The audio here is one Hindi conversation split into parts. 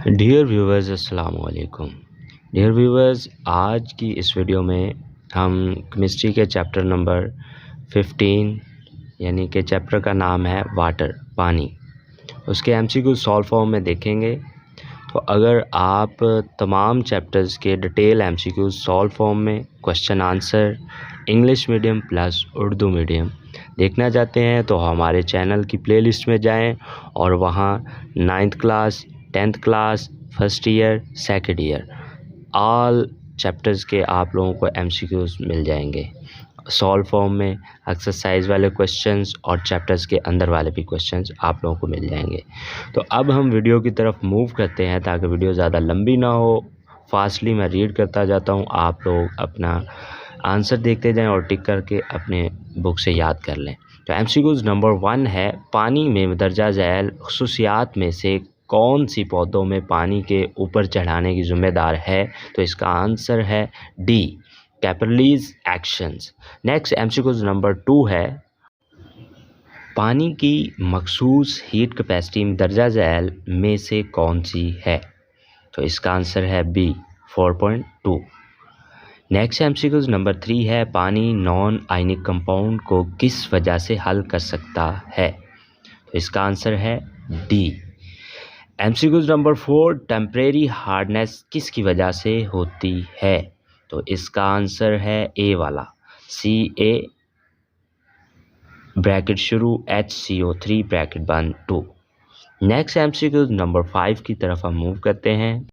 डियर व्यूवर्स अस्सलाम वालेकुम। डियर व्यूवर्स, आज की इस वीडियो में हम केमिस्ट्री के चैप्टर नंबर 15 यानी कि चैप्टर का नाम है वाटर, पानी, उसके एमसीक्यू सॉल्व फॉर्म में देखेंगे। तो अगर आप तमाम चैप्टर्स के डिटेल एमसीक्यू सॉल्व फॉर्म में question answer English medium plus Urdu medium देखना चाहते हैं तो हमारे चैनल की प्लेलिस्ट में जाएं और वहां 9th class, 10th class, first year, second year all chapters के आप लोगों को एमसीक्यूज मिल जाएंगे सॉल्व फॉर्म में। एक्सरसाइज वाले क्वेश्चंस और चैप्टर्स के अंदर वाले भी क्वेश्चंस आप लोगों को मिल जाएंगे। तो अब हम वीडियो की तरफ मूव करते हैं ताकि वीडियो ज़्यादा लंबी ना हो। फास्टली मैं रीड करता जाता हूँ, आप लोग अपना आंसर देखते जाएं और टिक करके अपने बुक से याद कर लें। तो एमसीक्यूज नंबर 1 है, पानी में दर्जा झैल खुसूसियात में से कौन सी पौधों में पानी के ऊपर चढ़ाने की जिम्मेदार है? तो इसका आंसर है D, capillaries actions. Next MCQs number 2 है, पानी की मखसूस हीट कैपेसिटी दर्जा झैल में से कौन सी है? तो इसका आंसर है बी, 4.2। नेक्स्ट एमसीक्यूज नंबर 3 है, पानी नॉन आयनिक कंपाउंड को किस वजह से हल कर सकता है? तो इसका आंसर है D. MCQs number 4, temporary hardness किसकी वजह से होती है? तो इसका आंसर है ए वाला, Ca ब्रैकेट शुरू HCO3 ब्रैकेट बंद 2। नेक्स्ट एमसीक्यूज नंबर 5 की तरफ हम मूव करते हैं।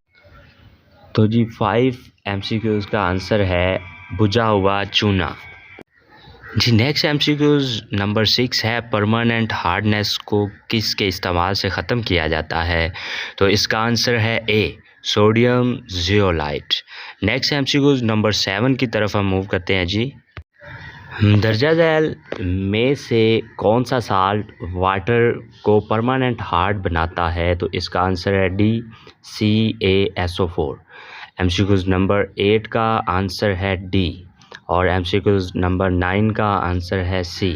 तो जी 5 एमसीक्यूज का आंसर है बुझा हुआ चूना। जी नेक्स्ट एमसीक्यूज नंबर 6 है, परमानेंट हार्डनेस को किसके इस्तेमाल से ख़त्म किया जाता है? तो इसका आंसर है A, sodium zeolite. Next MCQs number 7 की तरफ हम मूव करते हैं। जी दर्जा झैल में से कौन सा साल्ट वाटर को परमानेंट हार्ड बनाता है? तो इसका आंसर है डी, CaSO4। एमसीक्यूज नंबर 8 का आंसर है डी और एमसीक्यूज नंबर 9 का आंसर है सी।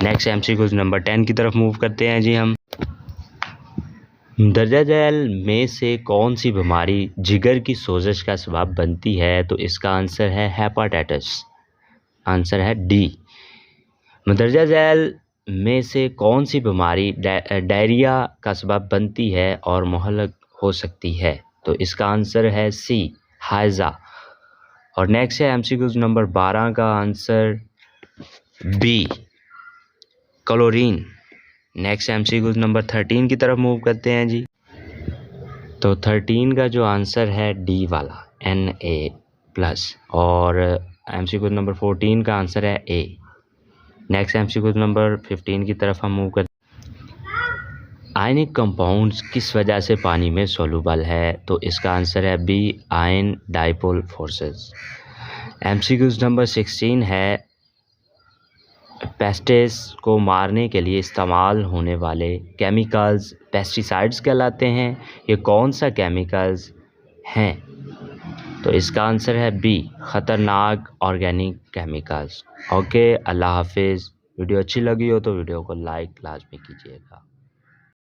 नेक्स्ट एमसीक्यूज नंबर 10 की तरफ मूव करते हैं। जी हम दर्जा झैल में से कौन सी बीमारी जिगर की सोजश का सबब बनती है? तो इसका आंसर है हेपाटाइटिस, आंसर है डी। दर्जा झैल में से कौन सी बीमारी डायरिया का सबब बनती है और मुहल्लक हो सकती है? तो इसका आंसर है सी, हाइजा। और नेक्स्ट है एमसीक्यूज नंबर 12 का answer B, chlorine. Next MCQs number 13 की तरफ मूव करते हैं। जी तो 13 का जो आंसर है डी वाला, Na+। और एमसीक्यूज नंबर 14 का आंसर है ए। नेक्स्ट एमसीक्यूज नंबर 15 की तरफ हम मूव करते हैं। आयनिक कंपाउंड्स किस वजह से पानी में सोलूबल है? तो इसका आंसर है B, ion dipole forces. MCQs number 16 है, पेस्टिस को मारने के लिए इस्तेमाल होने वाले केमिकल्स पेस्टिसाइड्स कहलाते हैं। ये कौन सा केमिकल्स हैं? तो इसका आंसर है बी, ख़तरनाक ऑर्गेनिक केमिकल्स। ओके, अल्लाह हाफिज़। वीडियो अच्छी लगी हो तो वीडियो को लाइक लाजमी कीजिएगा।